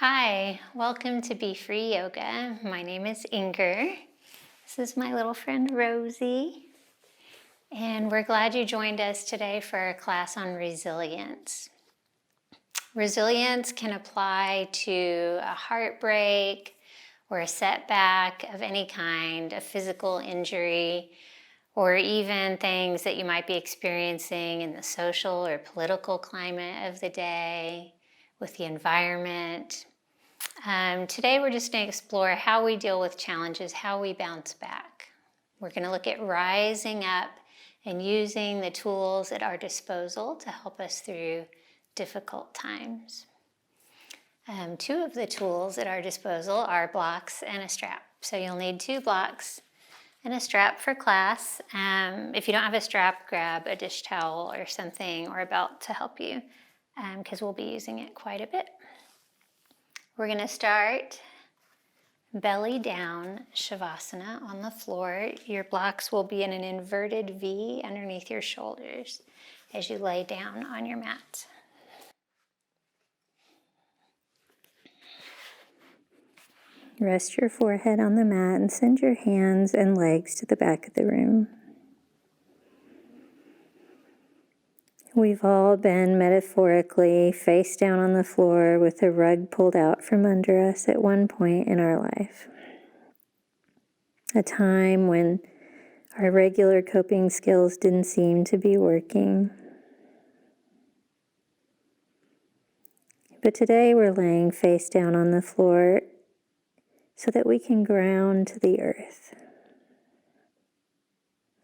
Hi, welcome to Be Free Yoga. My name is Inger. This is my little friend Rosie. And we're glad you joined us today for a class on resilience. Resilience can apply to a heartbreak or a setback of any kind, a physical injury, or even things that you might be experiencing in the social or political climate of the day, with the environment. Today we're just going to explore how we deal with challenges, how we bounce back. We're going to look at rising up and using the tools at our disposal to help us through difficult times. Two of the tools at our disposal are blocks and a strap. So you'll need 2 blocks and a strap for class. If you don't have a strap, grab a dish towel or something or a belt to help you, because we'll be using it quite a bit. We're going to start belly down Shavasana on the floor. Your blocks will be in an inverted V underneath your shoulders as you lay down on your mat. Rest your forehead on the mat and send your hands and legs to the back of the room. We've all been metaphorically face down on the floor with a rug pulled out from under us at one point in our life. A time when our regular coping skills didn't seem to be working. But today we're laying face down on the floor so that we can ground to the earth.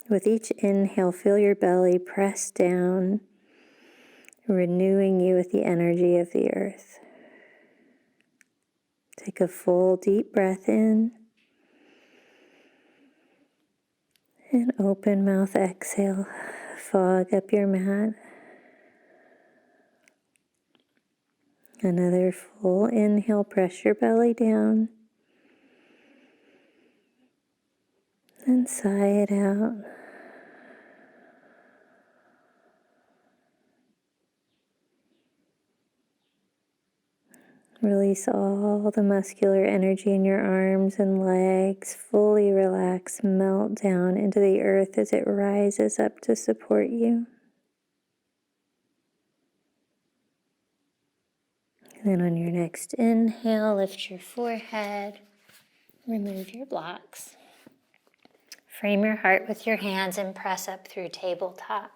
With each inhale, feel your belly press down, renewing you with the energy of the earth. Take a full deep breath in and open mouth exhale. Fog up your mat. Another full inhale, press your belly down and sigh it out. Release all the muscular energy in your arms and legs. Fully relax, melt down into the earth as it rises up to support you. And then on your next inhale, lift your forehead, remove your blocks. Frame your heart with your hands and press up through tabletop.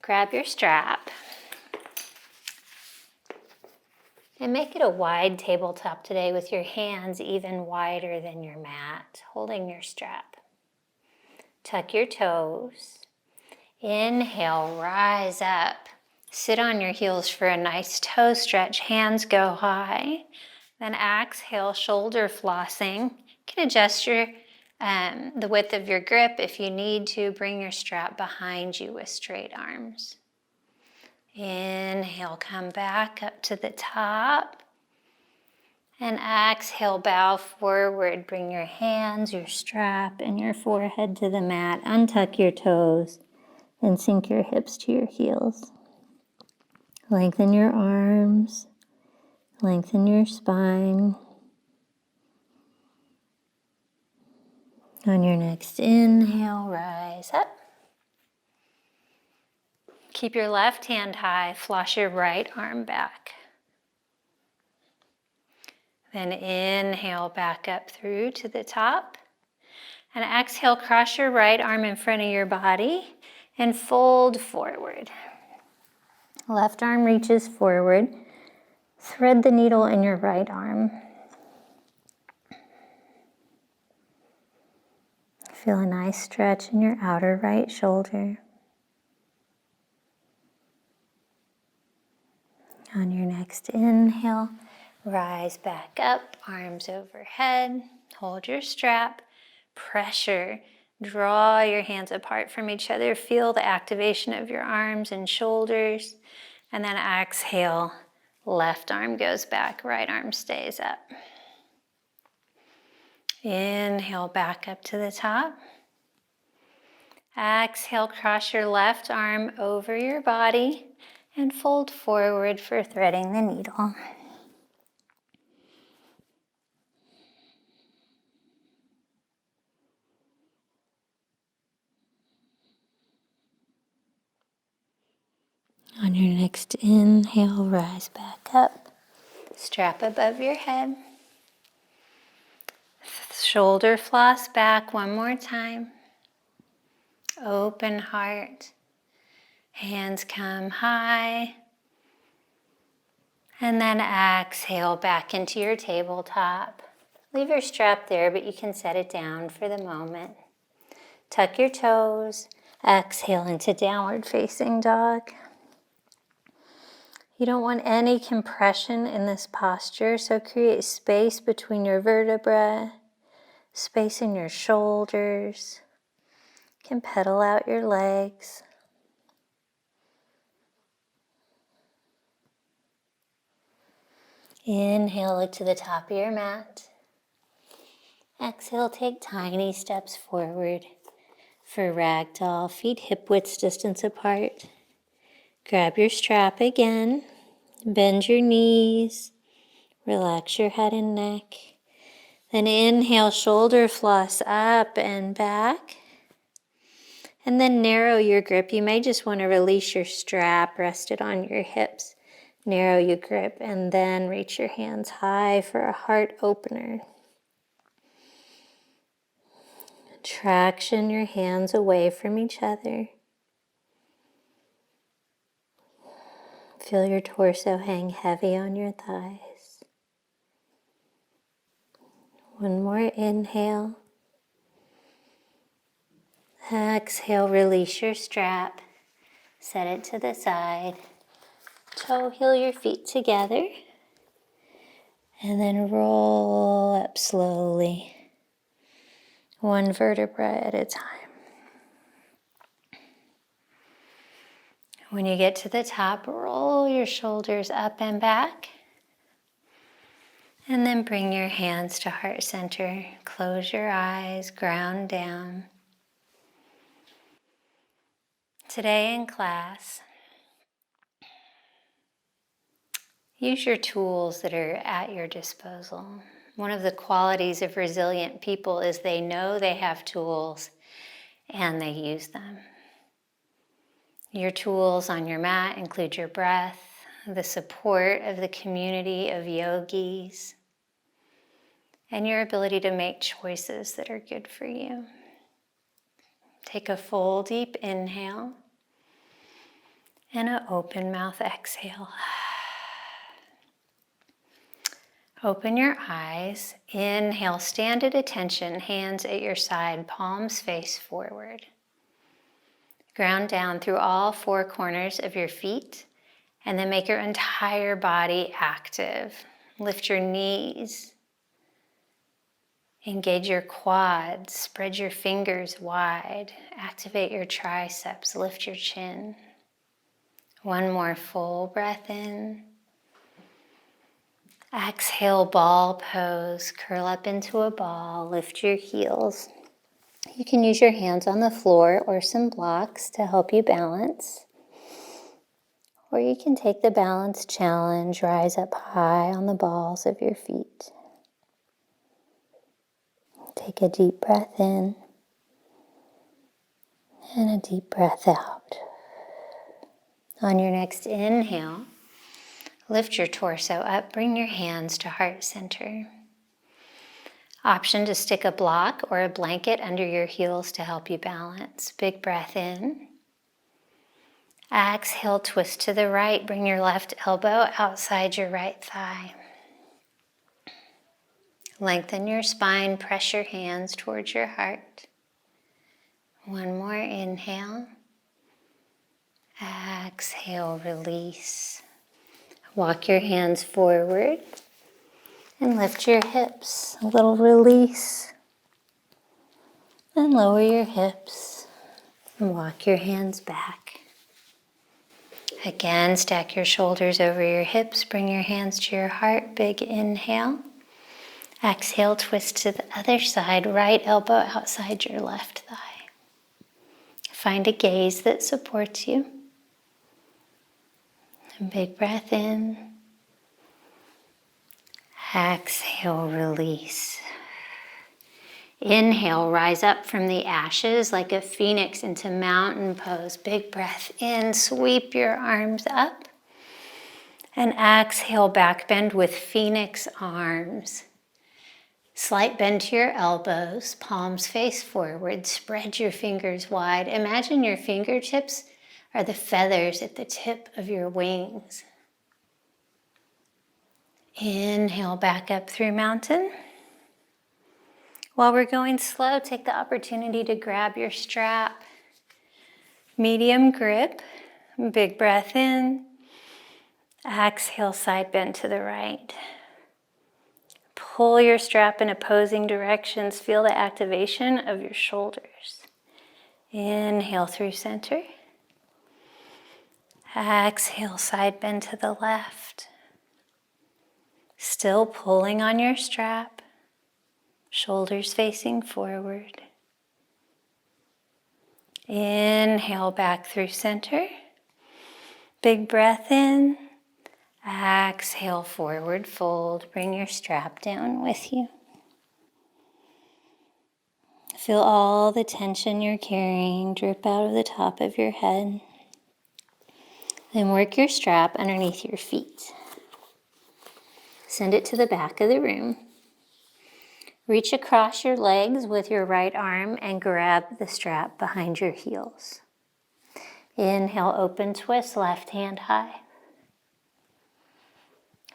Grab your strap. And make it a wide tabletop today with your hands even wider than your mat, holding your strap. Tuck your toes. Inhale, rise up. Sit on your heels for a nice toe stretch. Hands go high. Then exhale, shoulder flossing. You can adjust the width of your grip if you need to. Bring your strap behind you with straight arms. Inhale, come back up to the top. And exhale, bow forward. Bring your hands, your strap, and your forehead to the mat. Untuck your toes and sink your hips to your heels. Lengthen your arms. Lengthen your spine. On your next inhale, rise up. Keep your left hand high, floss your right arm back. Then inhale back up through to the top. And exhale, cross your right arm in front of your body and fold forward. Left arm reaches forward. Thread the needle in your right arm. Feel a nice stretch in your outer right shoulder. On your next inhale, rise back up, arms overhead. Hold your strap. Pressure. Draw your hands apart from each other. Feel the activation of your arms and shoulders. And then exhale, left arm goes back, right arm stays up. Inhale back up to the top. Exhale, cross your left arm over your body and fold forward for threading the needle. next inhale, rise back up. Strap above your head. Shoulder floss back one more time. Open heart. Hands come high. And then exhale back into your tabletop. Leave your strap there, but you can set it down for the moment. Tuck your toes. Exhale into downward facing dog. You don't want any compression in this posture, so create space between your vertebrae, space in your shoulders. You can pedal out your legs. Inhale, look to the top of your mat. Exhale, take tiny steps forward for ragdoll, feet hip width distance apart. Grab your strap again, bend your knees, relax your head and neck. Then inhale, shoulder floss up and back. And then narrow your grip. You may just want to release your strap, rest it on your hips. Narrow your grip and then reach your hands high for a heart opener. Traction your hands away from each other. Feel your torso hang heavy on your thighs. One more inhale. Exhale, release your strap. Set it to the side. Toe heel your feet together. And then roll up slowly. One vertebra at a time. When you get to the top, roll your shoulders up and back. And then bring your hands to heart center. Close your eyes, ground down. Today in class, use your tools that are at your disposal. One of the qualities of resilient people is they know they have tools and they use them. Your tools on your mat include your breath, the support of the community of yogis, and your ability to make choices that are good for you. Take a full deep inhale and an open mouth exhale. Open your eyes. Inhale, stand at attention, hands at your side, palms face forward. Ground down through all four corners of your feet, and then make your entire body active. Lift your knees. Engage your quads. Spread your fingers wide. Activate your triceps. Lift your chin. One more full breath in. Exhale, ball pose. Curl up into a ball. Lift your heels. You can use your hands on the floor or some blocks to help you balance. Or you can take the balance challenge, rise up high on the balls of your feet. Take a deep breath in and a deep breath out. On your next inhale, lift your torso up, bring your hands to heart center. Option to stick a block or a blanket under your heels to help you balance. Big breath in. Exhale, twist to the right. Bring your left elbow outside your right thigh. Lengthen your spine. Press your hands towards your heart. One more inhale. Exhale, release. Walk your hands forward and lift your hips. A little release. Then lower your hips and walk your hands back. Again, stack your shoulders over your hips. Bring your hands to your heart. Big inhale. Exhale, twist to the other side. Right elbow outside your left thigh. Find a gaze that supports you. And big breath in. Exhale, release. Inhale, rise up from the ashes like a phoenix into mountain pose. Big breath in, sweep your arms up. And exhale, back bend with phoenix arms. Slight bend to your elbows, palms face forward, spread your fingers wide. Imagine your fingertips are the feathers at the tip of your wings. Inhale, back up through mountain. While we're going slow, take the opportunity to grab your strap. Medium grip, big breath in. Exhale, side bend to the right. Pull your strap in opposing directions. Feel the activation of your shoulders. Inhale through center. Exhale, side bend to the left. Still pulling on your strap. Shoulders facing forward. Inhale, back through center. Big breath in. Exhale, forward fold. Bring your strap down with you. Feel all the tension you're carrying drip out of the top of your head. Then work your strap underneath your feet. Send it to the back of the room. Reach across your legs with your right arm and grab the strap behind your heels. Inhale, open twist, left hand high.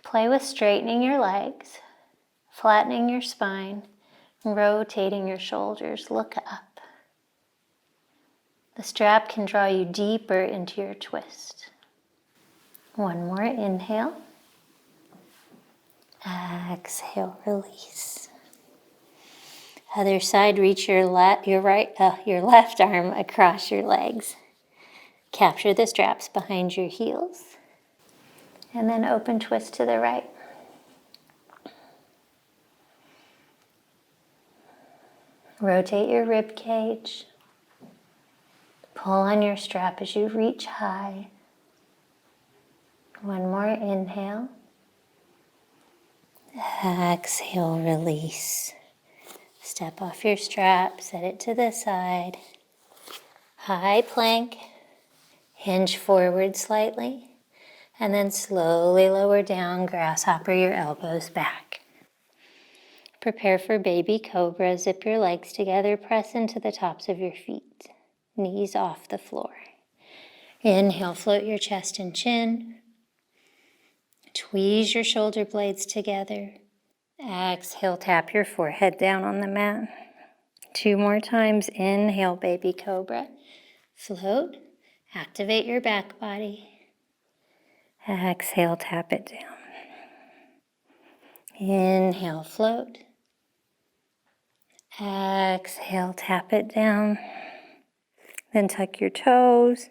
Play with straightening your legs, flattening your spine, rotating your shoulders. Look up. The strap can draw you deeper into your twist. One more inhale. Exhale, release. Other side, reach your left arm across your legs. Capture the straps behind your heels. And then open twist to the right. Rotate your rib cage. Pull on your strap as you reach high. One more inhale. Exhale, release. Step off your strap, set it to the side. High plank. Hinge forward slightly. And then slowly lower down, grasshopper your elbows back. Prepare for baby cobra. Zip your legs together, press into the tops of your feet. Knees off the floor. Inhale, float your chest and chin. Tweeze your shoulder blades together. Exhale, tap your forehead down on the mat. 2 more times. Inhale, baby cobra. Float. Activate your back body. Exhale, tap it down. Inhale, float. Exhale, tap it down. Then tuck your toes.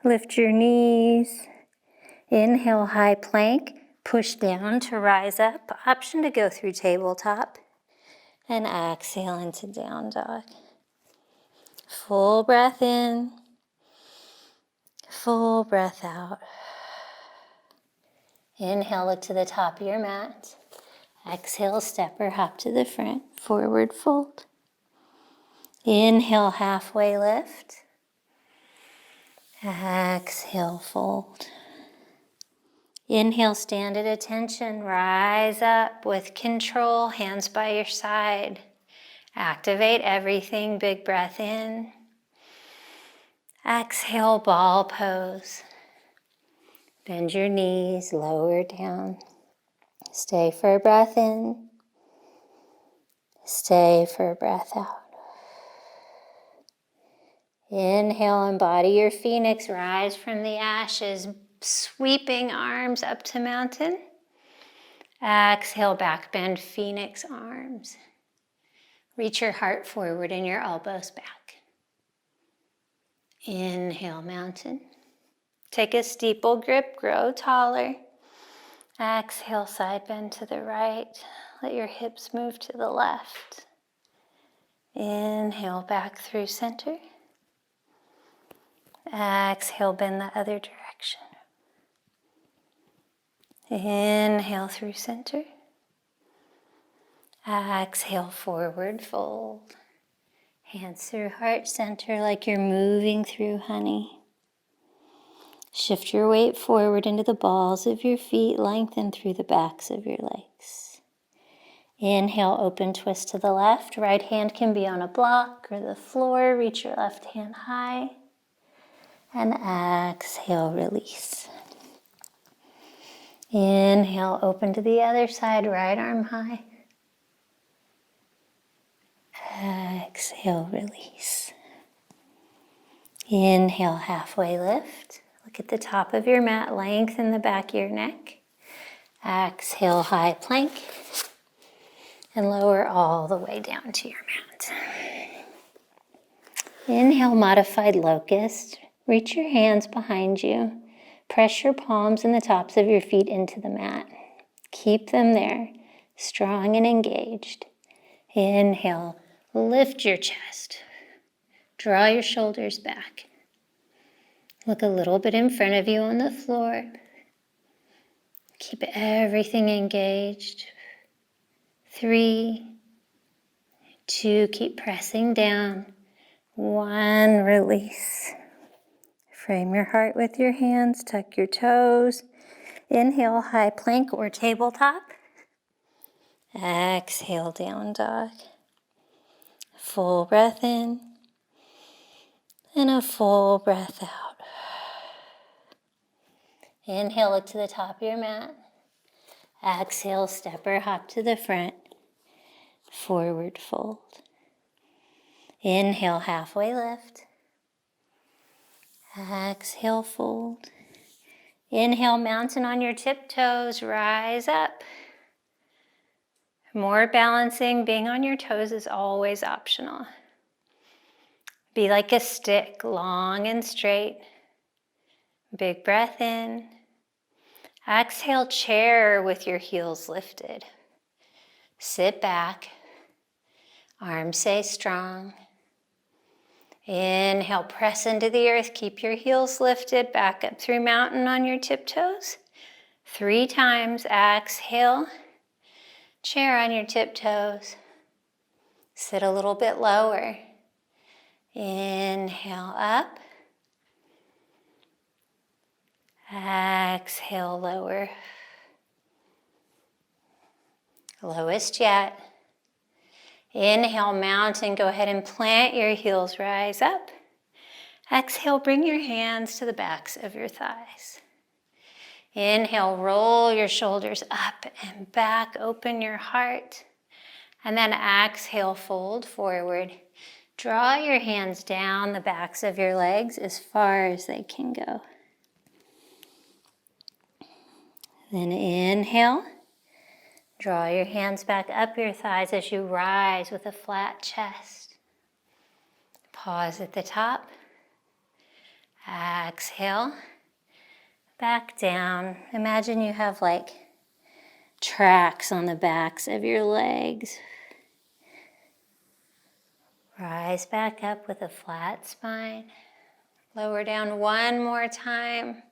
Lift your knees. Inhale, high plank. Push down to rise up. Option to go through tabletop. And exhale into down dog. Full breath in. Full breath out. Inhale, look to the top of your mat. Exhale, step or hop to the front. Forward fold. Inhale, halfway lift. Exhale, fold. Inhale, stand at attention. Rise up with control, hands by your side. Activate everything. Big breath in. Exhale, ball pose. Bend your knees, lower down. Stay for a breath in. Stay for a breath out. Inhale, embody your phoenix. Rise from the ashes. Sweeping arms up to mountain. Exhale, back bend, phoenix arms. Reach your heart forward and your elbows back. Inhale, mountain. Take a steeple grip, grow taller. Exhale, side bend to the right. Let your hips move to the left. Inhale, back through center. Exhale, bend the other direction. Inhale through center. Exhale, forward fold. Hands through heart center like you're moving through honey. Shift your weight forward into the balls of your feet, lengthen through the backs of your legs. Inhale, open twist to the left. Right hand can be on a block or the floor. Reach your left hand high. And exhale, release. Inhale, open to the other side, right arm high. Exhale, release. Inhale, halfway lift. Look at the top of your mat, lengthen the back of your neck. Exhale, high plank. And lower all the way down to your mat. Inhale, modified locust. Reach your hands behind you. Press your palms and the tops of your feet into the mat. Keep them there, strong and engaged. Inhale, lift your chest. Draw your shoulders back. Look a little bit in front of you on the floor. Keep everything engaged. 3, 2, keep pressing down. 1, release. Frame your heart with your hands, tuck your toes. Inhale, high plank or tabletop. Exhale, down dog. Full breath in and a full breath out. Inhale, look to the top of your mat. Exhale, step or hop to the front. Forward fold. Inhale, halfway lift. Exhale, fold. Inhale, mountain on your tiptoes, rise up. More balancing, being on your toes is always optional. Be like a stick, long and straight. Big breath in. Exhale, chair with your heels lifted. Sit back. Arms stay strong. Inhale, press into the earth. Keep your heels lifted. Back up through mountain on your tiptoes. 3 times. Exhale. Chair on your tiptoes. Sit a little bit lower. Inhale up. Exhale, lower. Lowest yet. Inhale, mountain. Go ahead and plant your heels. Rise up. Exhale, bring your hands to the backs of your thighs. Inhale, roll your shoulders up and back. Open your heart. And then exhale, fold forward. Draw your hands down the backs of your legs as far as they can go. Then inhale. Draw your hands back up your thighs as you rise with a flat chest. Pause at the top. Exhale. Back down. Imagine you have like tracks on the backs of your legs. Rise back up with a flat spine. Lower down one more time.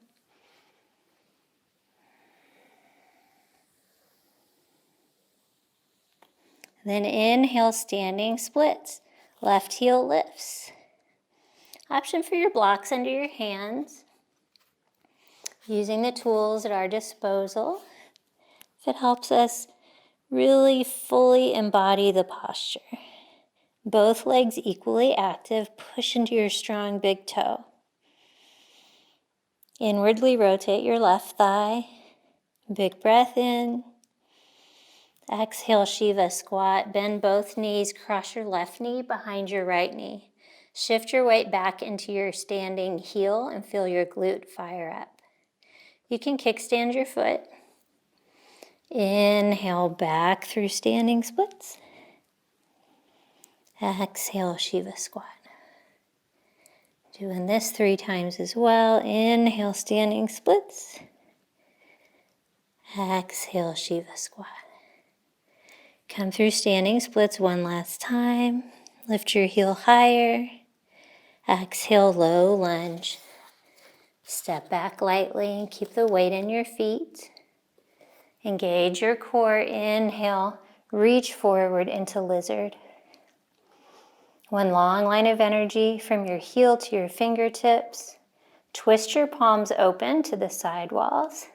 Then inhale, standing splits. Left heel lifts. Option for your blocks under your hands. Using the tools at our disposal. If it helps us really fully embody the posture. Both legs equally active. Push into your strong big toe. Inwardly rotate your left thigh. Big breath in. Exhale, Shiva squat. Bend both knees. Cross your left knee behind your right knee. Shift your weight back into your standing heel and feel your glute fire up. You can kickstand your foot. Inhale back through standing splits. Exhale, Shiva squat. Doing this 3 times as well. Inhale, standing splits. Exhale, Shiva squat. Come through standing splits one last time. Lift your heel higher. Exhale, low lunge. Step back lightly and keep the weight in your feet. Engage your core. Inhale, reach forward into lizard. One long line of energy from your heel to your fingertips. Twist your palms open to the side walls.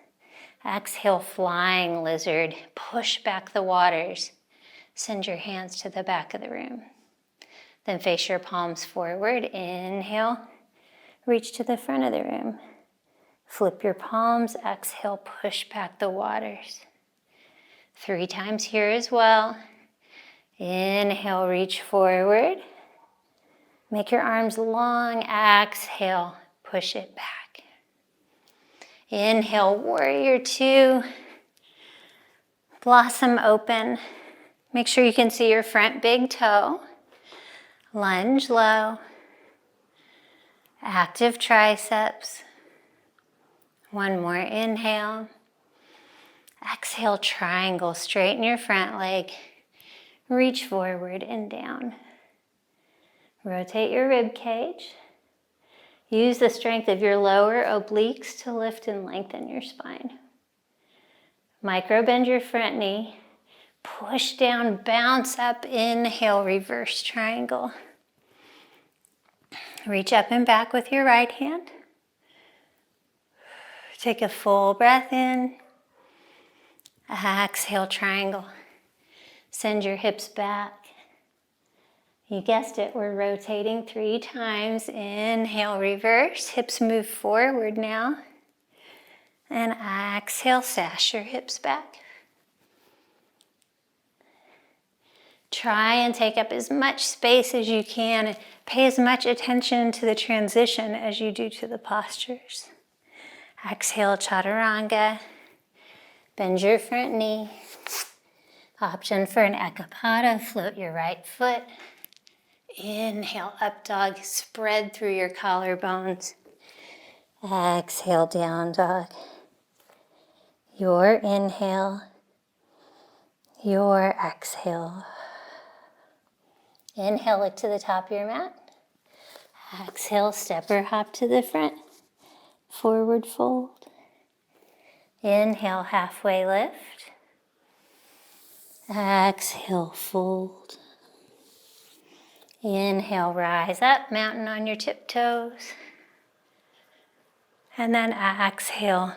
Exhale, flying lizard. Push back the waters. Send your hands to the back of the room. Then face your palms forward. Inhale, reach to the front of the room. Flip your palms. Exhale, push back the waters. 3 times here as well. Inhale, reach forward. Make your arms long. Exhale, push it back. Inhale, warrior 2. Blossom open. Make sure you can see your front big toe. Lunge low. Active triceps. One more inhale. Exhale, triangle. Straighten your front leg. Reach forward and down. Rotate your rib cage. Use the strength of your lower obliques to lift and lengthen your spine. Micro bend your front knee. Push down, bounce up, inhale, reverse triangle. Reach up and back with your right hand. Take a full breath in. Exhale, triangle. Send your hips back. You guessed it, we're rotating 3 times. Inhale, reverse. Hips move forward now. And exhale, sash your hips back. Try and take up as much space as you can and pay as much attention to the transition as you do to the postures. Exhale, chaturanga. Bend your front knee. Option for an ekapada, float your right foot. Inhale, up dog, spread through your collarbones. Exhale, down dog. Your inhale, your exhale. Inhale, look to the top of your mat. Exhale, step or hop to the front. Forward fold. Inhale, halfway lift. Exhale, fold. Inhale, rise up, mountain on your tiptoes. And then exhale,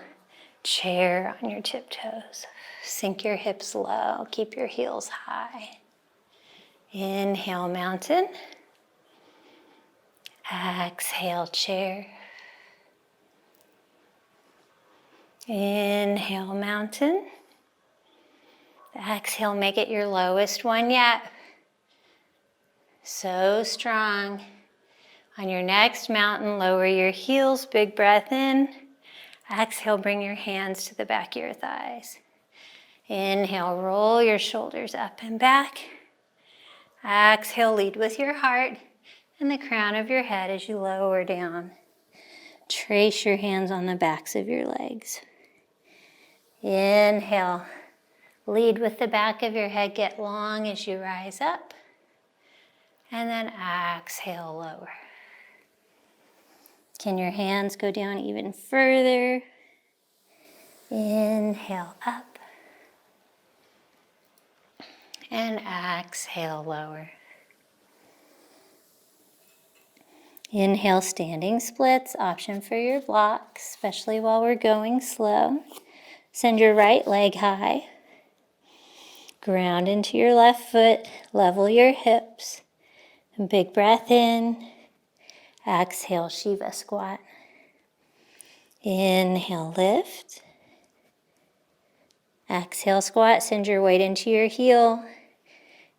chair on your tiptoes. Sink your hips low, keep your heels high. Inhale, mountain. Exhale, chair. Inhale, mountain. Exhale, make it your lowest one yet. So strong. On your next mountain, lower your heels, big breath in. Exhale, bring your hands to the back of your thighs. Inhale, roll your shoulders up and back. Exhale, lead with your heart and the crown of your head as you lower down. Trace your hands on the backs of your legs. Inhale, lead with the back of your head, get long as you rise up. And then exhale, lower. Can your hands go down even further? Inhale, up. And exhale, lower. Inhale, standing splits, option for your blocks, especially while we're going slow. Send your right leg high. Ground into your left foot, level your hips. And big breath in. Exhale, Shiva squat. Inhale, lift. Exhale, squat, send your weight into your heel.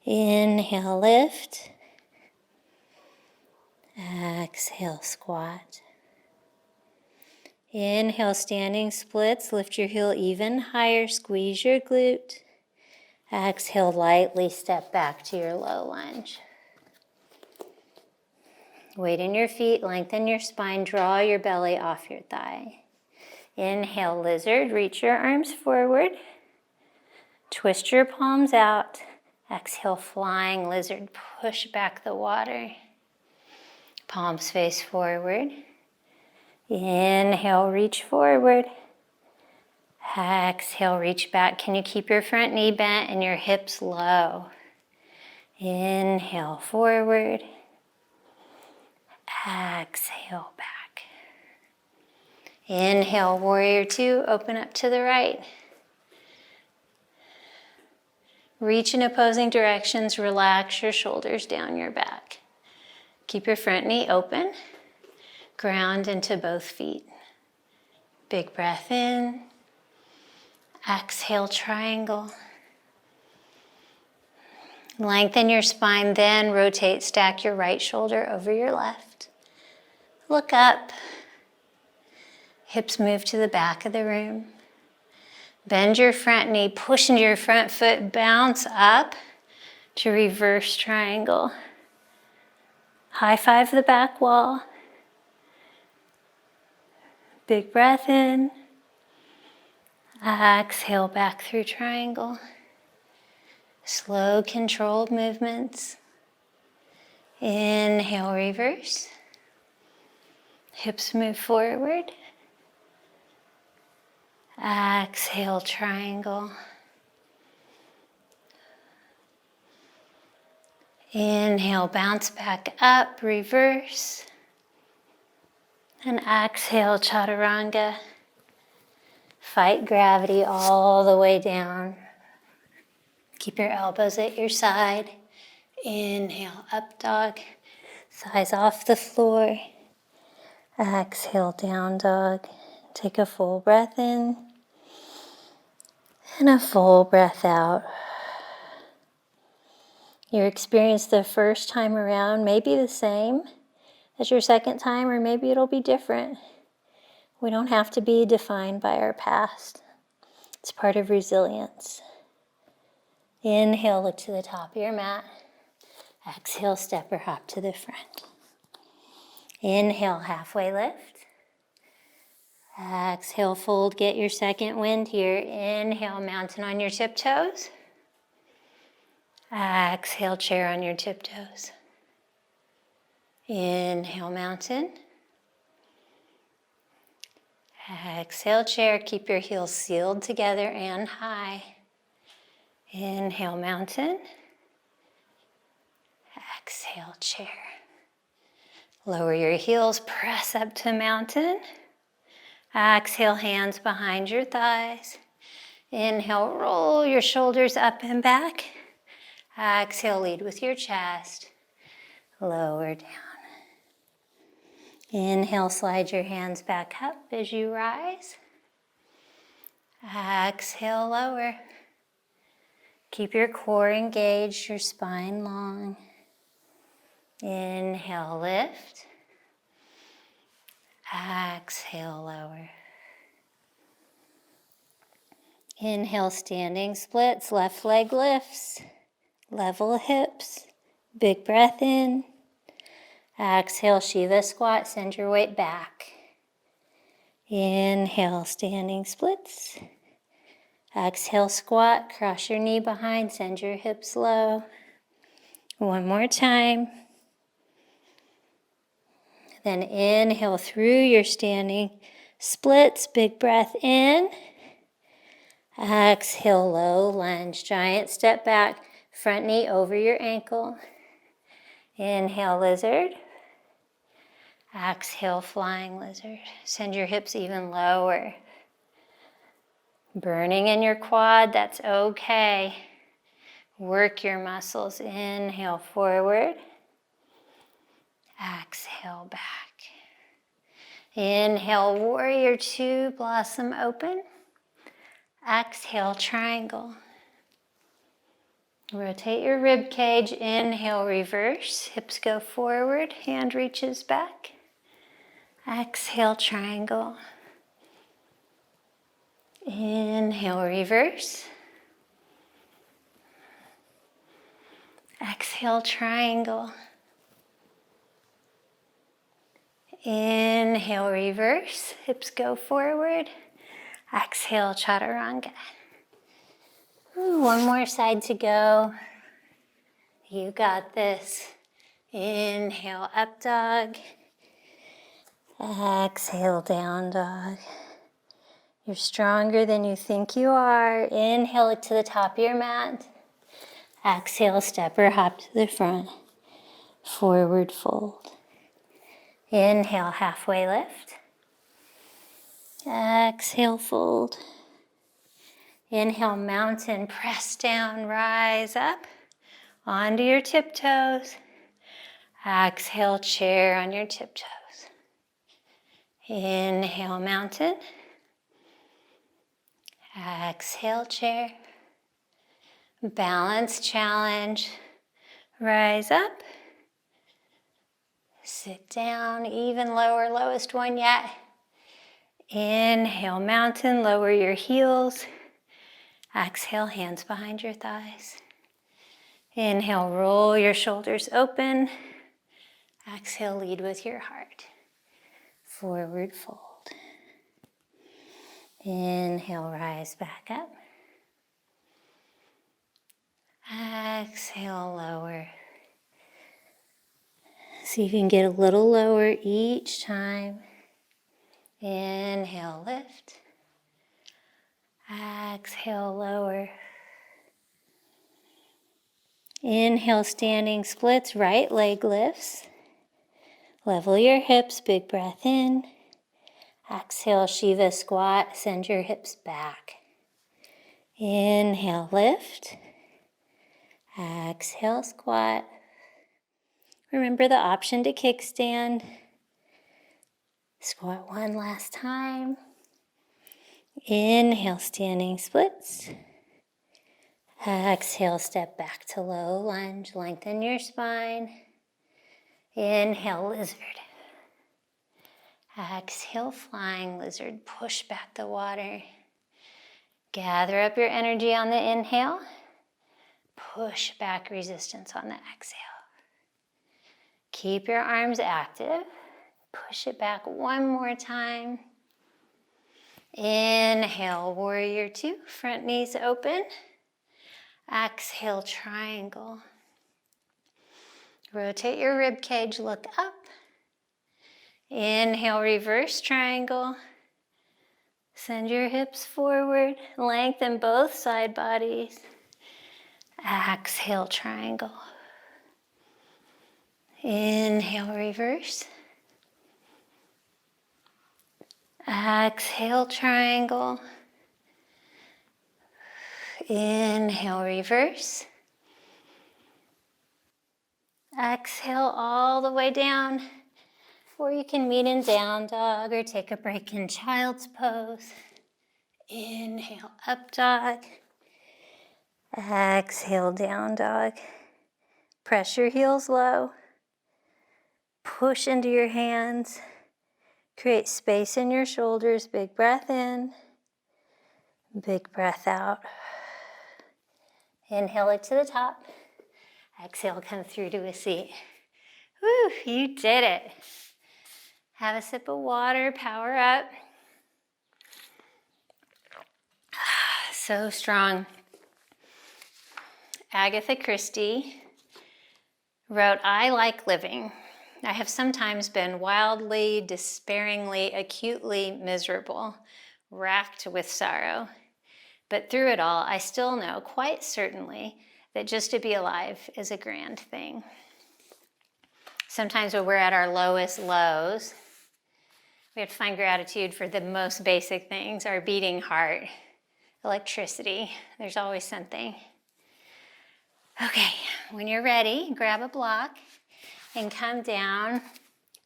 Inhale, lift. Exhale, squat. Inhale, standing splits. Lift your heel even higher. Squeeze your glute. Exhale, lightly step back to your low lunge. Weight in your feet. Lengthen your spine. Draw your belly off your thigh. Inhale, lizard. Reach your arms forward. Twist your palms out. Exhale, flying lizard. Push back the water. Palms face forward. Inhale, reach forward. Exhale, reach back. Can you keep your front knee bent and your hips low? Inhale, forward. Exhale, back. Inhale, warrior two, open up to the right. Reach in opposing directions, relax your shoulders down your back. Keep your front knee open, ground into both feet. Big breath in, exhale, triangle. Lengthen your spine, then rotate, stack your right shoulder over your left. Look up. Hips move to the back of the room. Bend your front knee, push into your front foot, bounce up to reverse triangle. High five the back wall. Big breath in. Exhale back through triangle. Slow, controlled movements. Inhale, reverse. Hips move forward. Exhale, triangle. Inhale, bounce back up, reverse. And exhale, chaturanga. Fight gravity all the way down. Keep your elbows at your side. Inhale, up dog. Thighs off the floor. Exhale, down dog. Take a full breath in. And a full breath out. Your experience the first time around may be the same as your second time, or maybe it'll be different. We don't have to be defined by our past. It's part of resilience. Inhale, look to the top of your mat. Exhale, step or hop to the front. Inhale, halfway lift. Exhale, fold, get your second wind here. Inhale, mountain on your tiptoes. Exhale, chair on your tiptoes. Inhale, mountain. Exhale, chair. Keep your heels sealed together and high. Inhale, mountain. Exhale, chair. Lower your heels, press up to mountain. Exhale, hands behind your thighs. Inhale, roll your shoulders up and back. Exhale, lead with your chest. Lower down. Inhale, slide your hands back up as you rise. Exhale, lower. Keep your core engaged, your spine long. Inhale, lift. Exhale, lower. Inhale, standing splits, left leg lifts. Level hips. Big breath in. Exhale, Shiva squat, send your weight back. Inhale, standing splits. Exhale, squat, cross your knee behind, send your hips low. One more time. Then inhale through your standing splits, big breath in. Exhale, low lunge, giant step back, front knee over your ankle. Inhale, lizard. Exhale, flying lizard. Send your hips even lower. Burning in your quad, that's okay. Work your muscles. Inhale, forward. Exhale, back. Inhale, warrior two, blossom open. Exhale, triangle. Rotate your rib cage. Inhale, reverse. Hips go forward, hand reaches back. Exhale, triangle. Inhale, reverse. Exhale, triangle. Inhale, reverse. Hips go forward. Exhale, chaturanga. Ooh, one more side to go. You got this. Inhale, up dog. Exhale, down dog. You're stronger than you think you are. Inhale it to the top of your mat. Exhale, step or hop to the front. Forward fold. Inhale, halfway lift. Exhale, fold. Inhale, mountain, press down, rise up onto your tiptoes. Exhale, chair on your tiptoes. Inhale, mountain. Exhale, chair. Balance challenge. Rise up. Sit down, even lower, lowest one yet. Inhale, mountain, lower your heels. Exhale, hands behind your thighs. Inhale, roll your shoulders open. Exhale, lead with your heart. Forward fold. Inhale, rise back up. Exhale, lower. See if you can get a little lower each time. Inhale, lift. Exhale, lower. Inhale, standing splits, right leg lifts. Level your hips, big breath in. Exhale, Shiva squat, send your hips back. Inhale, lift. Exhale, squat. Remember the option to kickstand. Squat one last time. Inhale, standing splits. Exhale, step back to low lunge. Lengthen your spine. Inhale, lizard. Exhale, flying lizard. Push back the water. Gather up your energy on the inhale. Push back resistance on the exhale. Keep your arms active. Push it back one more time. Inhale, warrior two. Front knees open. Exhale, triangle. Rotate your rib cage, look up. Inhale, reverse triangle. Send your hips forward. Lengthen both side bodies. Exhale, triangle. Inhale, reverse. Exhale, triangle. Inhale, reverse. Exhale all the way down. Or you can meet in down dog or take a break in child's pose. Inhale, up dog. Exhale, down dog. Press your heels low. Push into your hands. Create space in your shoulders. Big breath in. Big breath out. Inhale it to the top. Exhale, come through to a seat. Woo, you did it. Have a sip of water, power up. So strong. Agatha Christie wrote, "I like living. I have sometimes been wildly, despairingly, acutely miserable, racked with sorrow. But through it all, I still know quite certainly that just to be alive is a grand thing." Sometimes when we're at our lowest lows, we have to find gratitude for the most basic things, our beating heart, electricity. There's always something. Okay, when you're ready, grab a block and come down.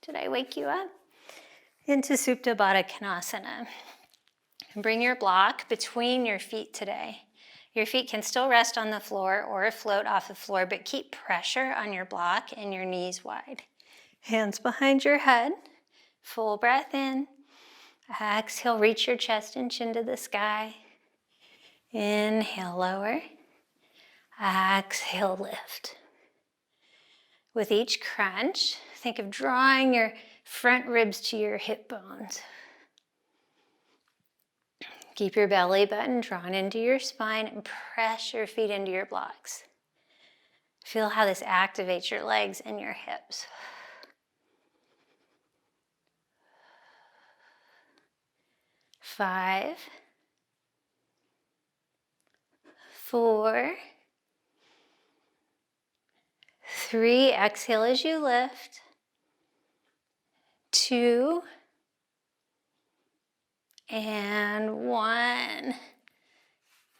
Did I wake you up? Into Supta Baddha Konasana. And bring your block between your feet today. Your feet can still rest on the floor or float off the floor, but keep pressure on your block and your knees wide. Hands behind your head. Full breath in. Exhale, reach your chest and chin to the sky. Inhale, lower. Exhale, lift. With each crunch, think of drawing your front ribs to your hip bones. Keep your belly button drawn into your spine and press your feet into your blocks. Feel how this activates your legs and your hips. 5, 4, 3, exhale as you lift. 2, And 1.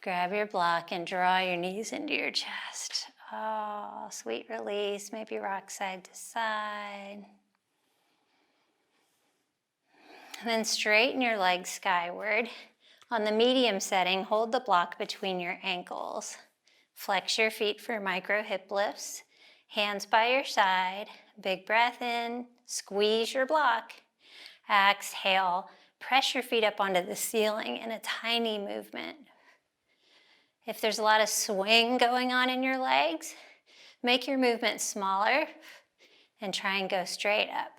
Grab your block and draw your knees into your chest. Oh, sweet release. Maybe rock side to side. And then straighten your legs skyward. On the medium setting, hold the block between your ankles. Flex your feet for micro hip lifts. Hands by your side. Big breath in. Squeeze your block. Exhale. Press your feet up onto the ceiling in a tiny movement. If there's a lot of swing going on in your legs, make your movement smaller and try and go straight up.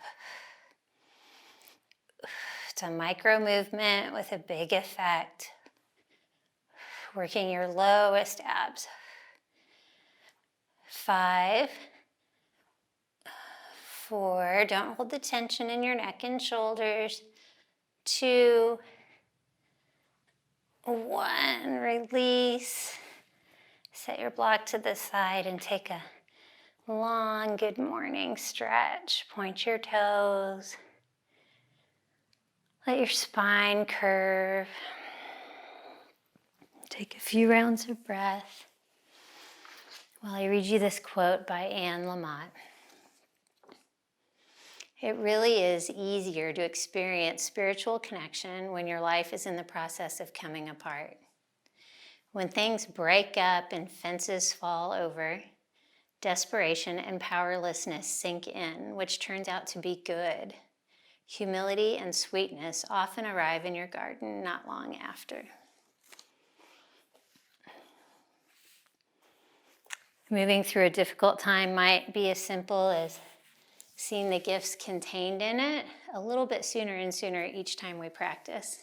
It's a micro movement with a big effect. Working your lowest abs. 5, 4, don't hold the tension in your neck and shoulders. 2, 1, release. Set your block to the side and take a long good morning stretch. Point your toes. Let your spine curve. Take a few rounds of breath while I read you this quote by Anne Lamott. It really is easier to experience spiritual connection when your life is in the process of coming apart. When things break up and fences fall over, desperation and powerlessness sink in, which turns out to be good. Humility and sweetness often arrive in your garden not long after. Moving through a difficult time might be as simple as seeing the gifts contained in it a little bit sooner and sooner each time we practice.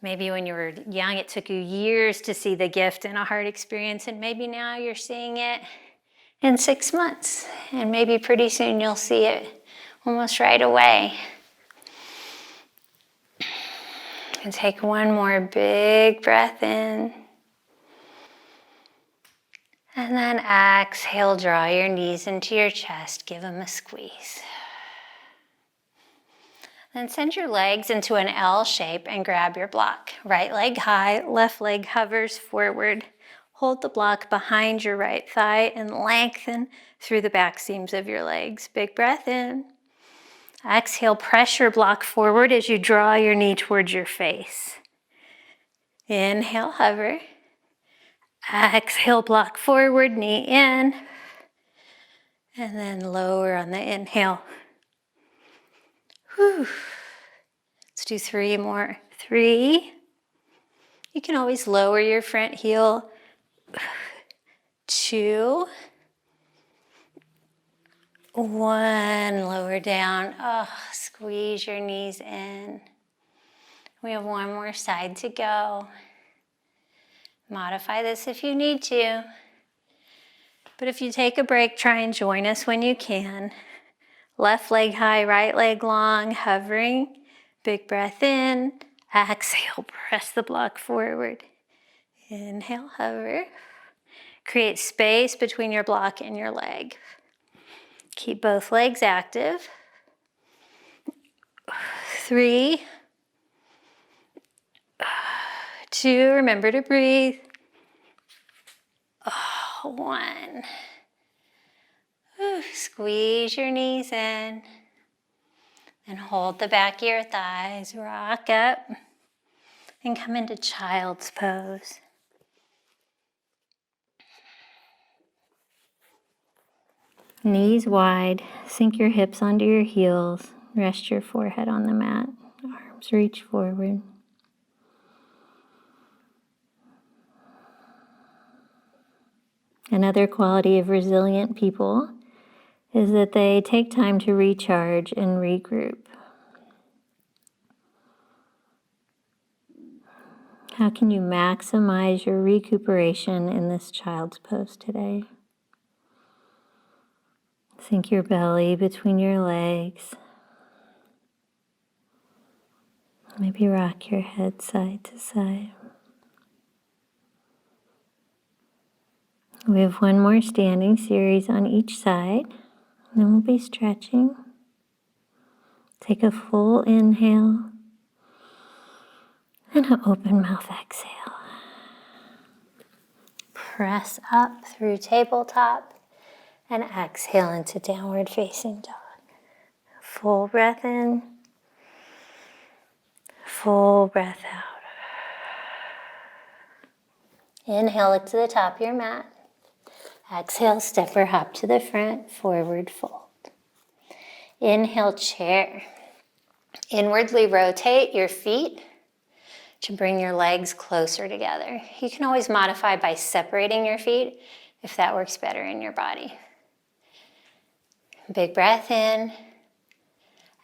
Maybe when you were young, it took you years to see the gift in a hard experience, and maybe now you're seeing it in 6 months, and maybe pretty soon you'll see it almost right away. And take one more big breath in. And then exhale, draw your knees into your chest, give them a squeeze. Then send your legs into an L shape and grab your block. Right leg high, left leg hovers forward. Hold the block behind your right thigh and lengthen through the back seams of your legs. Big breath in. Exhale, press your block forward as you draw your knee towards your face. Inhale, hover. Exhale, block forward, knee in. And then lower on the inhale. Whew. Let's do 3 more. 3. You can always lower your front heel. 2. 1, lower down. Oh, squeeze your knees in. We have 1 more side to go. Modify this if you need to. But if you take a break, try and join us when you can. Left leg high, right leg long, hovering. Big breath in. Exhale, press the block forward. Inhale, hover. Create space between your block and your leg. Keep both legs active. 3, 2, remember to breathe. 1. Squeeze your knees in. And hold the back of your thighs. Rock up. And come into child's pose. Knees wide. Sink your hips onto your heels. Rest your forehead on the mat. Arms reach forward. Another quality of resilient people is that they take time to recharge and regroup. How can you maximize your recuperation in this child's pose today? Sink your belly between your legs. Maybe rock your head side to side. We have 1 more standing series on each side, and then we'll be stretching. Take a full inhale. And an open mouth exhale. Press up through tabletop and exhale into downward facing dog. Full breath in, full breath out. Inhale, look to the top of your mat. Exhale, step or hop to the front, forward fold. Inhale, chair. Inwardly rotate your feet to bring your legs closer together. You can always modify by separating your feet if that works better in your body. Big breath in.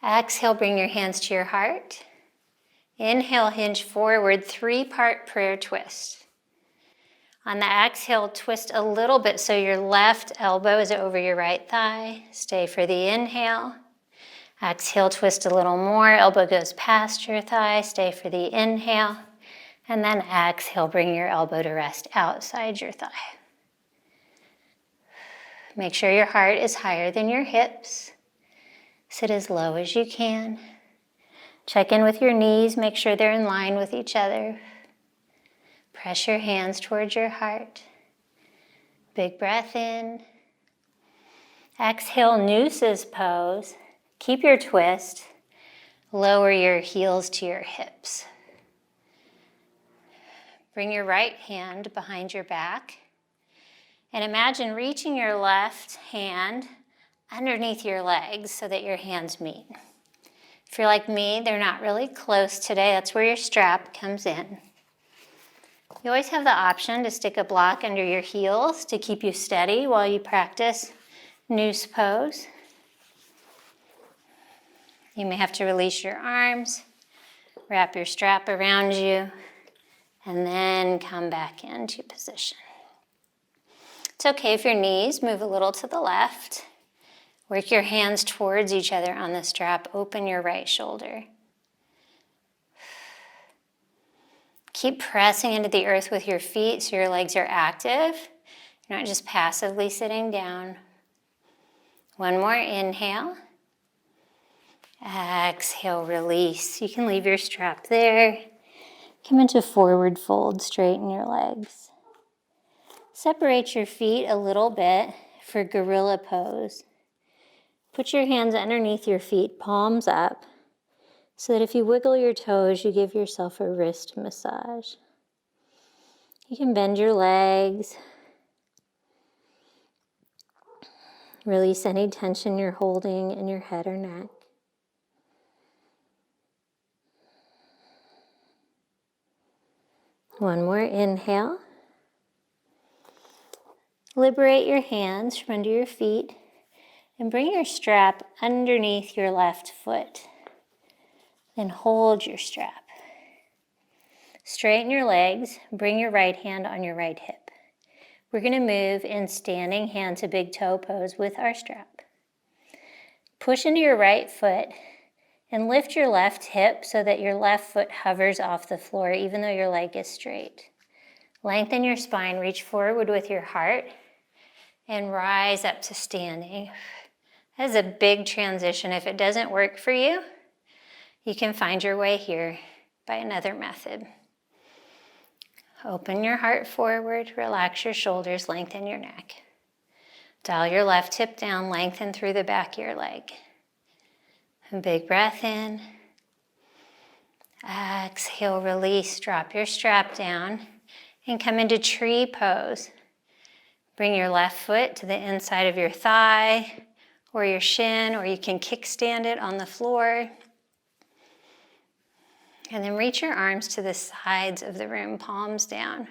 Exhale, bring your hands to your heart. Inhale, hinge forward, 3-part prayer twist. On the exhale, twist a little bit so your left elbow is over your right thigh. Stay for the inhale. Exhale, twist a little more. Elbow goes past your thigh. Stay for the inhale. And then exhale, bring your elbow to rest outside your thigh. Make sure your heart is higher than your hips. Sit as low as you can. Check in with your knees. Make sure they're in line with each other. Press your hands towards your heart. Big breath in. Exhale, nooses pose. Keep your twist. Lower your heels to your hips. Bring your right hand behind your back. And imagine reaching your left hand underneath your legs so that your hands meet. If you're like me, they're not really close today. That's where your strap comes in. You always have the option to stick a block under your heels to keep you steady while you practice noose pose. You may have to release your arms, wrap your strap around you, and then come back into position. It's okay if your knees move a little to the left. Work your hands towards each other on the strap. Open your right shoulder. Keep pressing into the earth with your feet so your legs are active. You're not just passively sitting down. One more inhale. Exhale, release. You can leave your strap there. Come into forward fold, straighten your legs. Separate your feet a little bit for gorilla pose. Put your hands underneath your feet, palms up, so that if you wiggle your toes, you give yourself a wrist massage. You can bend your legs. Release any tension you're holding in your head or neck. One more inhale. Liberate your hands from under your feet and bring your strap underneath your left foot. Then hold your strap. Straighten your legs. Bring your right hand on your right hip. We're going to move in standing hand to big toe pose with our strap. Push into your right foot and lift your left hip so that your left foot hovers off the floor even though your leg is straight. Lengthen your spine, reach forward with your heart, and rise up to standing. That is a big transition. If it doesn't work for you, you can find your way here by another method. Open your heart forward, relax your shoulders, lengthen your neck. Dial your left hip down, lengthen through the back of your leg. A big breath in. Exhale, release, drop your strap down and come into tree pose. Bring your left foot to the inside of your thigh or your shin, or you can kickstand it on the floor. And then reach your arms to the sides of the room, palms down.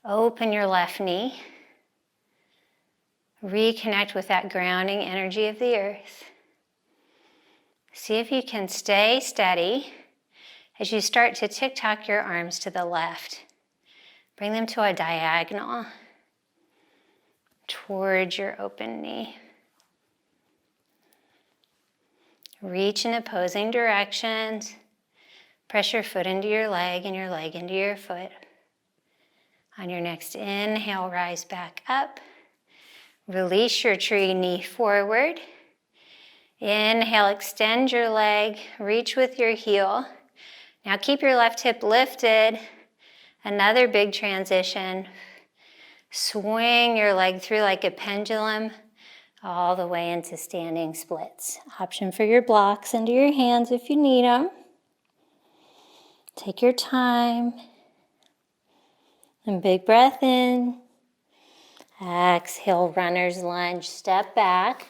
Open your left knee. Reconnect with that grounding energy of the earth. See if you can stay steady as you start to tick-tock your arms to the left. Bring them to a diagonal towards your open knee. Reach in opposing directions. Press your foot into your leg and your leg into your foot. On your next inhale, rise back up. Release your tree, knee forward. Inhale, extend your leg, reach with your heel. Now keep your left hip lifted. Another big transition. Swing your leg through like a pendulum all the way into standing splits. Option for your blocks into your hands if you need them. Take your time. And big breath in. Exhale, runner's lunge, step back.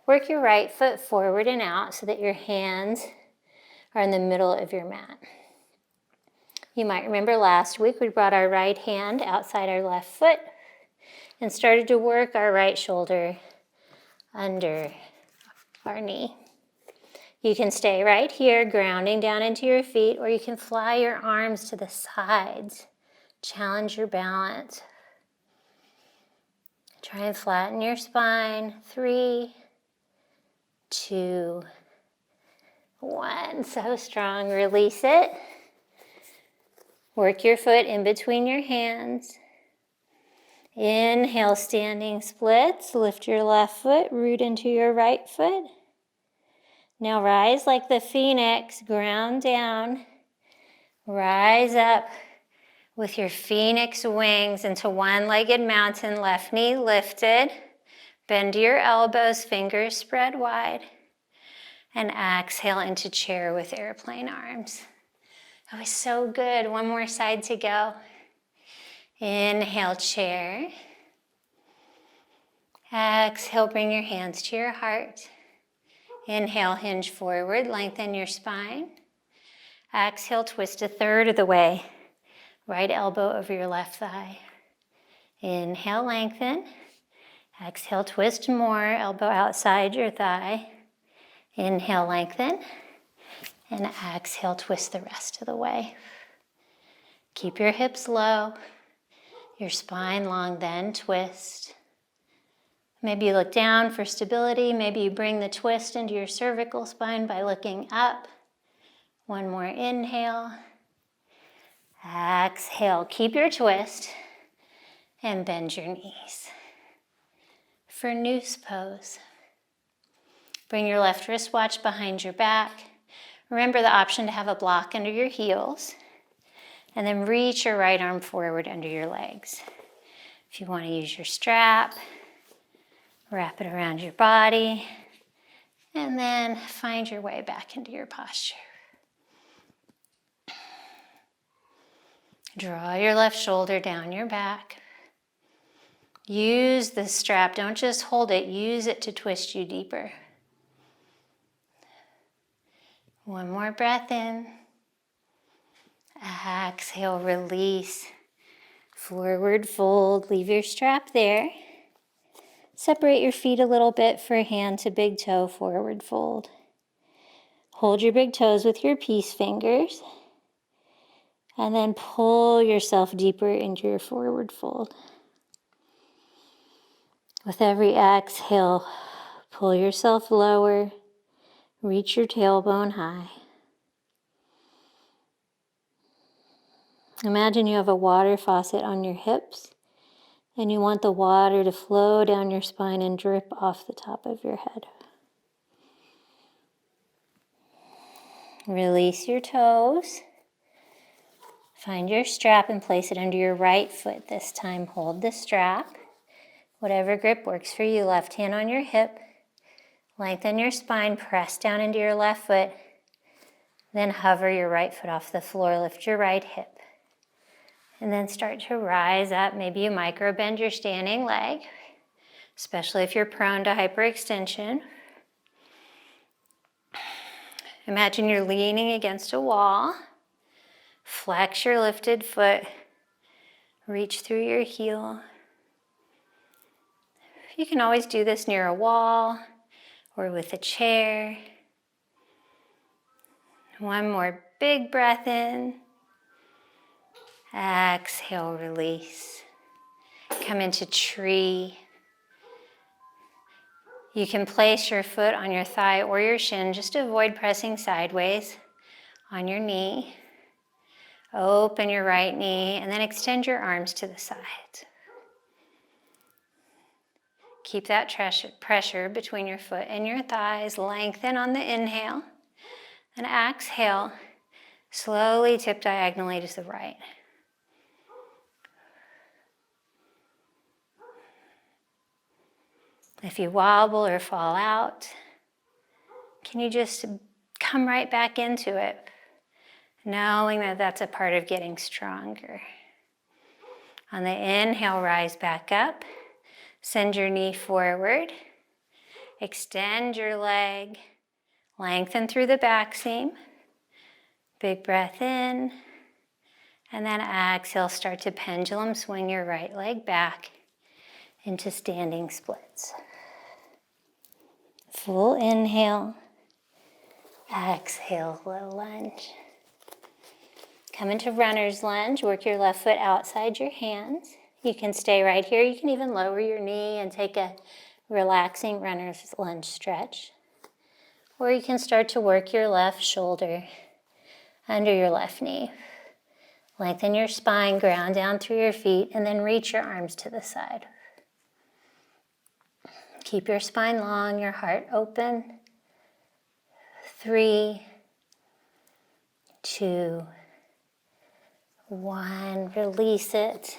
Work your right foot forward and out so that your hands are in the middle of your mat. You might remember last week we brought our right hand outside our left foot and started to work our right shoulder under our knee. You can stay right here, grounding down into your feet, or you can fly your arms to the sides. Challenge your balance. Try and flatten your spine. 3, 2, 1. So strong. Release it. Work your foot in between your hands. Inhale, standing splits. Lift your left foot, root into your right foot. Now rise like the phoenix, ground down. Rise up with your phoenix wings into one-legged mountain, left knee lifted. Bend your elbows, fingers spread wide. And exhale into chair with airplane arms. That was so good. One more side to go. Inhale, chair. Exhale, bring your hands to your heart. Inhale, hinge forward, lengthen your spine. Exhale, twist a third of the way. Right elbow over your left thigh. Inhale, lengthen. Exhale, twist more, elbow outside your thigh. Inhale, lengthen. And exhale, twist the rest of the way. Keep your hips low, your spine long, then twist. Maybe you look down for stability. Maybe you bring the twist into your cervical spine by looking up. One more inhale. Exhale, keep your twist and bend your knees. For noose pose, bring your left wristwatch behind your back. Remember the option to have a block under your heels. And then reach your right arm forward under your legs. If you want to use your strap, wrap it around your body, and then find your way back into your posture. Draw your left shoulder down your back. Use the strap, don't just hold it, use it to twist you deeper. One more breath in. Exhale, release. Forward fold, leave your strap there. Separate your feet a little bit for hand to big toe forward fold. Hold your big toes with your peace fingers. And then pull yourself deeper into your forward fold. With every exhale, pull yourself lower. Reach your tailbone high. Imagine you have a water faucet on your hips, and you want the water to flow down your spine and drip off the top of your head. Release your toes. Find your strap and place it under your right foot. This time, hold the strap. Whatever grip works for you. Left hand on your hip. Lengthen your spine. Press down into your left foot. Then hover your right foot off the floor. Lift your right hip. And then start to rise up. Maybe you micro bend your standing leg, especially if you're prone to hyperextension. Imagine you're leaning against a wall. Flex your lifted foot. Reach through your heel. You can always do this near a wall or with a chair. One more big breath in. Exhale, release. Come into tree. You can place your foot on your thigh or your shin. Just avoid pressing sideways on your knee. Open your right knee and then extend your arms to the side. Keep that pressure between your foot and your thighs. Lengthen on the inhale. And exhale. Slowly tip diagonally to the right. If you wobble or fall out, can you just come right back into it, knowing that that's a part of getting stronger. On the inhale, rise back up. Send your knee forward. Extend your leg. Lengthen through the back seam. Big breath in. And then exhale, start to pendulum swing your right leg back into standing splits. Full inhale. Exhale, low lunge. Come into runner's lunge. Work your left foot outside your hands. You can stay right here. You can even lower your knee and take a relaxing runner's lunge stretch. Or you can start to work your left shoulder under your left knee. Lengthen your spine, ground down through your feet, and then reach your arms to the side. Keep your spine long, your heart open. 3, 2, 1. Release it.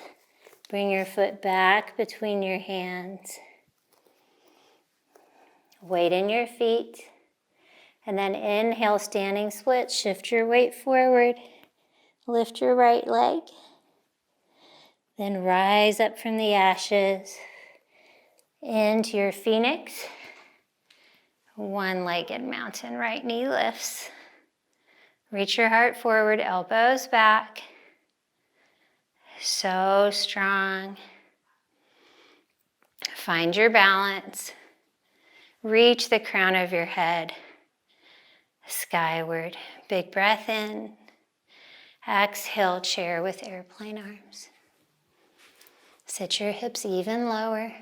Bring your foot back between your hands. Weight in your feet. And then inhale, standing split. Shift your weight forward. Lift your right leg. Then rise up from the ashes into your phoenix. One-legged mountain. Right knee lifts. Reach your heart forward, elbows back. So strong. Find your balance. Reach the crown of your head skyward. Big breath in. Exhale, chair with airplane arms. Sit your hips even lower.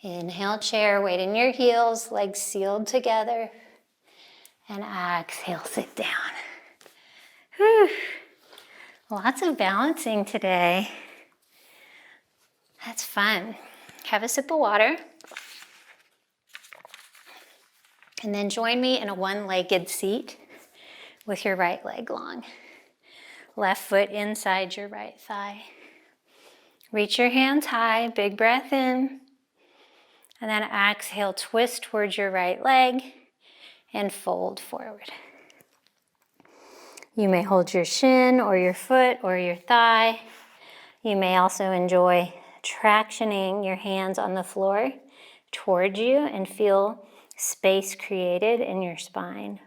Inhale, chair, weight in your heels, legs sealed together. And exhale, sit down. Whew. Lots of balancing today. That's fun. Have a sip of water. And then join me in a one-legged seat with your right leg long. Left foot inside your right thigh. Reach your hands high, big breath in. And then exhale, twist towards your right leg and fold forward. You may hold your shin or your foot or your thigh. You may also enjoy tractioning your hands on the floor towards you and feel space created in your spine.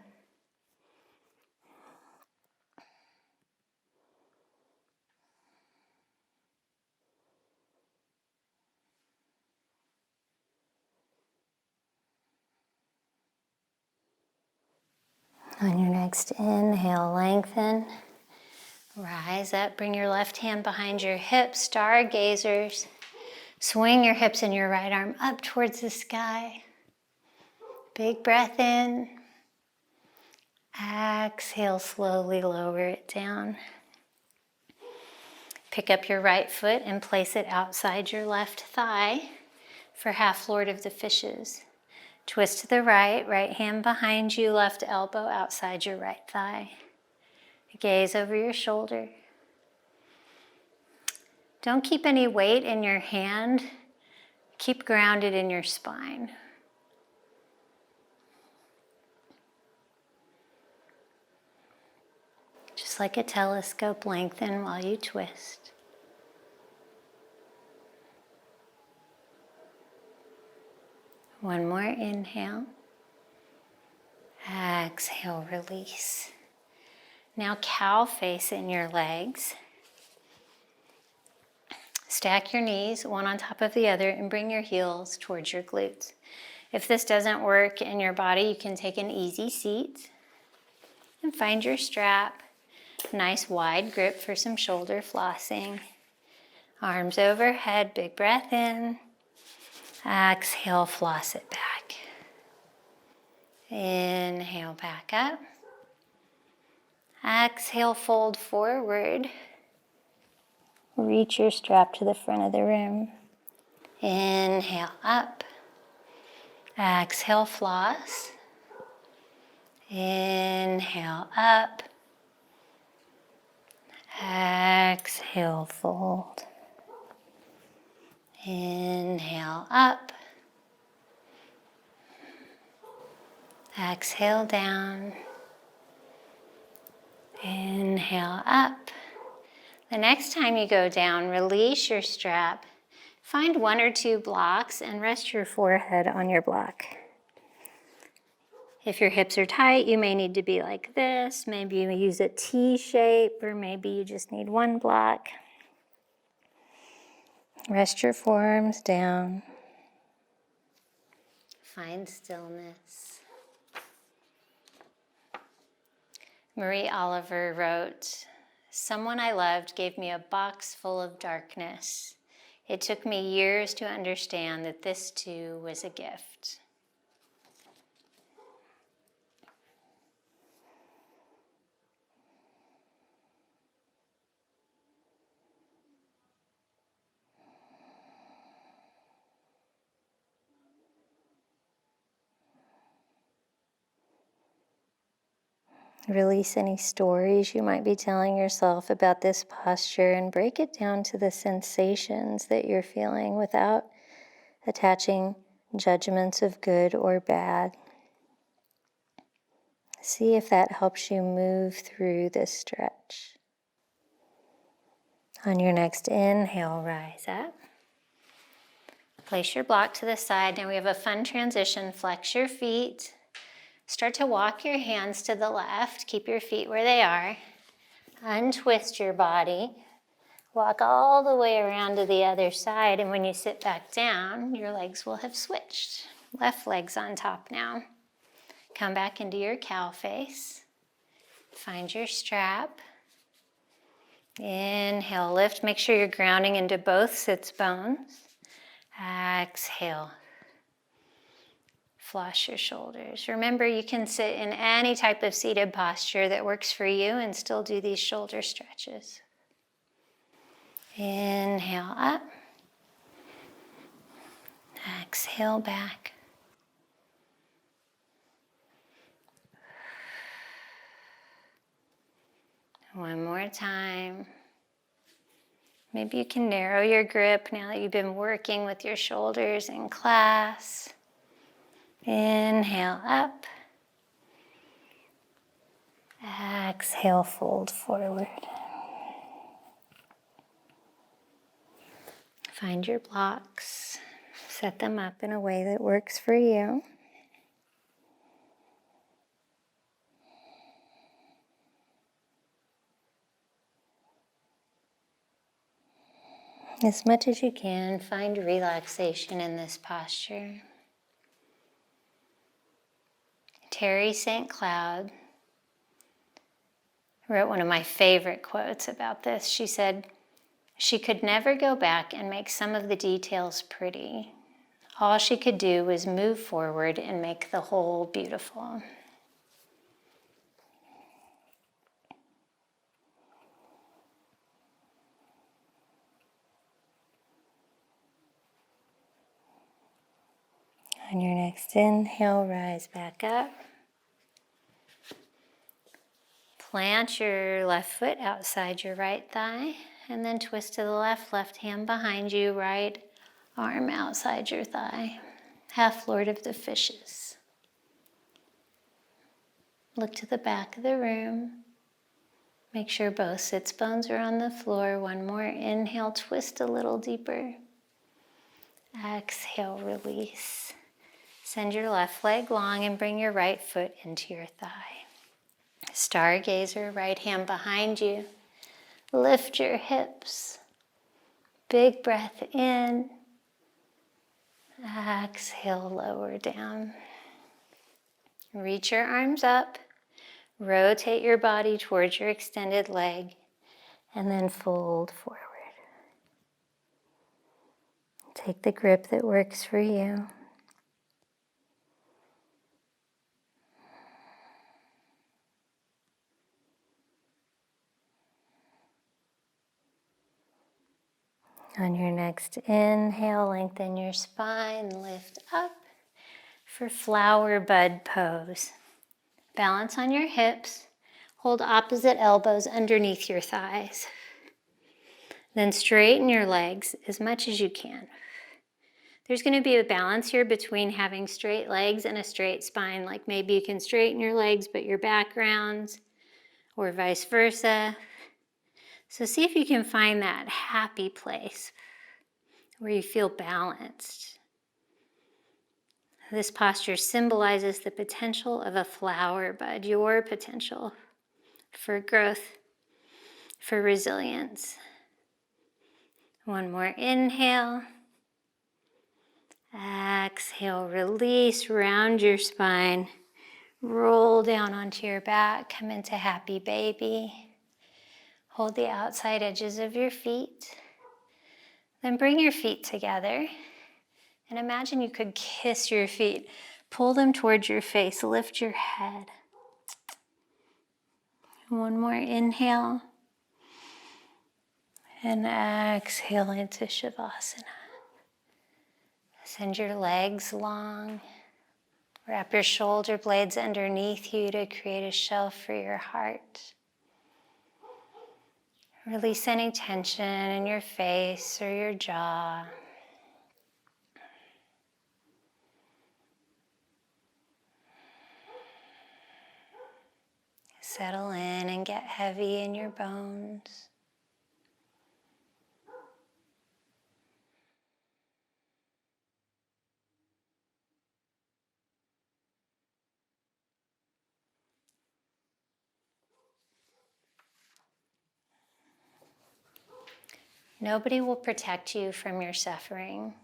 On your next inhale, lengthen. Rise up, bring your left hand behind your hips, stargazers. Swing your hips and your right arm up towards the sky. Big breath in. Exhale, slowly lower it down. Pick up your right foot and place it outside your left thigh for half Lord of the Fishes. Twist to the right, right hand behind you, left elbow outside your right thigh. Gaze over your shoulder. Don't keep any weight in your hand. Keep grounded in your spine. Just like a telescope, lengthen while you twist. One more inhale. Exhale, release. Now cow face in your legs. Stack your knees one on top of the other and bring your heels towards your glutes. If this doesn't work in your body, you can take an easy seat and find your strap. Nice wide grip for some shoulder flossing. Arms overhead, big breath in. Exhale, floss it back. Inhale, back up. Exhale, fold forward. Reach your strap to the front of the room. Inhale, up. Exhale, floss. Inhale, up. Exhale, fold. Inhale up. Exhale down. Inhale up. The next time you go down, release your strap. Find 1 or 2 blocks and rest your forehead on your block. If your hips are tight, you may need to be like this. Maybe you use a T shape, or maybe you just need 1 block. Rest your forearms down. Find stillness. Marie Oliver wrote, "Someone I loved gave me a box full of darkness. It took me years to understand that this too was a gift." Release any stories you might be telling yourself about this posture and break it down to the sensations that you're feeling without attaching judgments of good or bad. See if that helps you move through this stretch. On your next inhale, rise up. Place your block to the side. Now we have a fun transition. Flex your feet. Start to walk your hands to the left. Keep your feet where they are. Untwist your body. Walk all the way around to the other side. And when you sit back down, your legs will have switched. Left leg's on top now. Come back into your cow face. Find your strap. Inhale, lift. Make sure you're grounding into both sits bones. Exhale. Floss your shoulders. Remember, you can sit in any type of seated posture that works for you and still do these shoulder stretches. Inhale up. Exhale back. One more time. Maybe you can narrow your grip now that you've been working with your shoulders in class. Inhale up. Exhale, fold forward. Find your blocks. Set them up in a way that works for you. As much as you can, find relaxation in this posture. Terry St. Cloud wrote one of my favorite quotes about this. She said, "She could never go back and make some of the details pretty. All she could do was move forward and make the whole beautiful." On your next inhale, rise back up. Plant your left foot outside your right thigh, and then twist to the left, left hand behind you, right arm outside your thigh. Half Lord of the Fishes. Look to the back of the room. Make sure both sits bones are on the floor. One more inhale, twist a little deeper. Exhale, release. Send your left leg long and bring your right foot into your thigh. Stargazer, right hand behind you. Lift your hips. Big breath in. Exhale, lower down. Reach your arms up. Rotate your body towards your extended leg. And then fold forward. Take the grip that works for you. On your next inhale, lengthen your spine, lift up for flower bud pose. Balance on your hips, Hold opposite elbows underneath your thighs. Then straighten your legs as much as you can. There's going to be a balance here between having straight legs and a straight spine. Like maybe you can straighten your legs but your back rounds, or vice versa. So see if you can find that happy place where you feel balanced. This posture symbolizes the potential of a flower bud, your potential for growth, for resilience. One more inhale. Exhale, release, round your spine. Roll down onto your back, come into happy baby. Hold the outside edges of your feet. Then bring your feet together and imagine you could kiss your feet. Pull them towards your face, lift your head. One more inhale. And exhale into Shavasana. Send your legs long. Wrap your shoulder blades underneath you to create a shelf for your heart. Release any tension in your face or your jaw. Settle in and get heavy in your bones. Nobody will protect you from your suffering.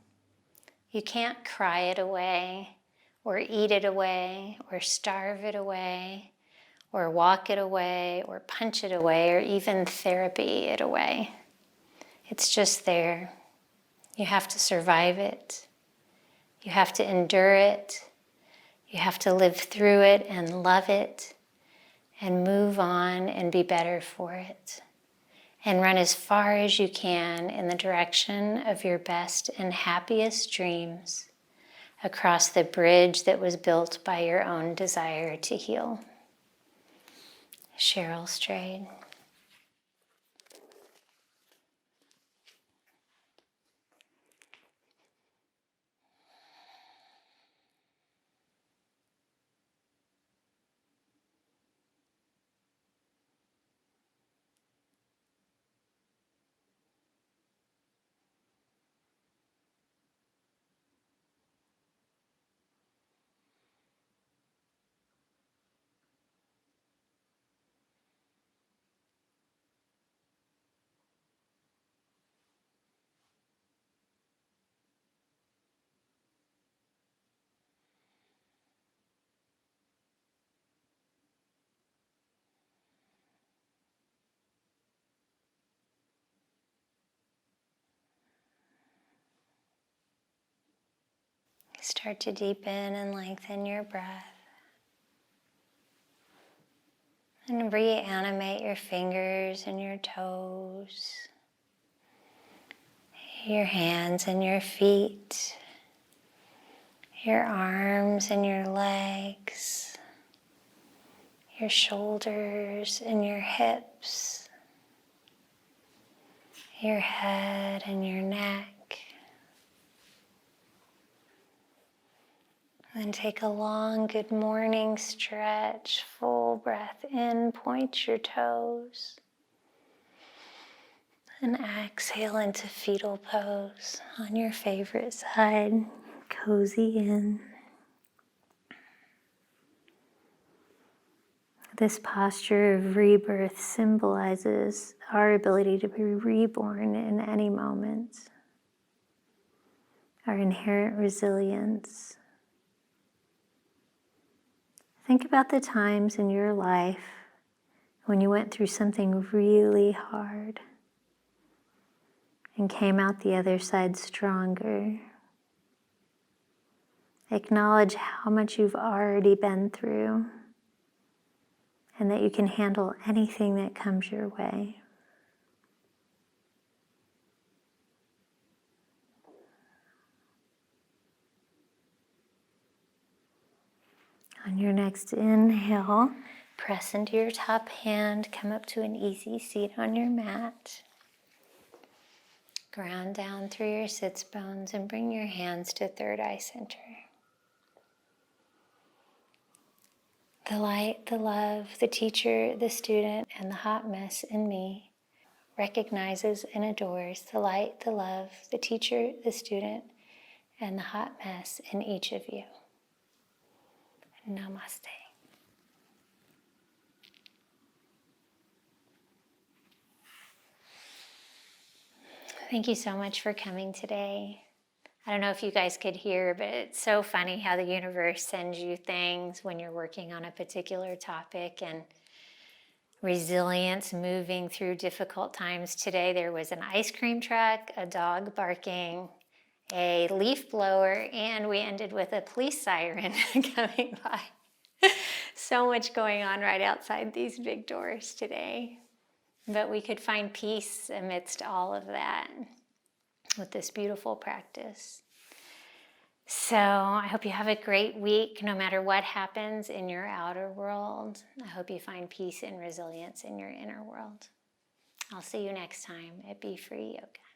You can't cry it away, or eat it away, or starve it away, or walk it away, or punch it away, or even therapy it away. It's just there. You have to survive it. You have to endure it. You have to live through it and love it and move on and be better for it. And run as far as you can in the direction of your best and happiest dreams across the bridge that was built by your own desire to heal. Cheryl Strayed. Start to deepen and lengthen your breath. And reanimate your fingers and your toes, your hands and your feet, your arms and your legs, your shoulders and your hips, your head and your neck. Then take a long good morning stretch, full breath in, point your toes. And exhale into fetal pose on your favorite side, cozy in. This posture of rebirth symbolizes our ability to be reborn in any moment, our inherent resilience. Think about the times in your life when you went through something really hard and came out the other side stronger. Acknowledge how much you've already been through and that you can handle anything that comes your way. On your next inhale, Press into your top hand, come up to an easy seat on your mat. Ground down through your sits bones and bring your hands to third eye center. The light, the love, the teacher, the student, and the hot mess in me recognizes and adores the light, the love, the teacher, the student, and the hot mess in each of you. Namaste. Thank you so much for coming today. I don't know if you guys could hear, but it's so funny how the universe sends you things when you're working on a particular topic, and resilience, moving through difficult times. Today there was an ice cream truck, a dog barking, a leaf blower, and we ended with a police siren coming by. So much going on right outside these big doors today. But we could find peace amidst all of that with this beautiful practice. So I hope you have a great week, no matter what happens in your outer world. I hope you find peace and resilience in your inner world. I'll see you next time at Be Free Yoga.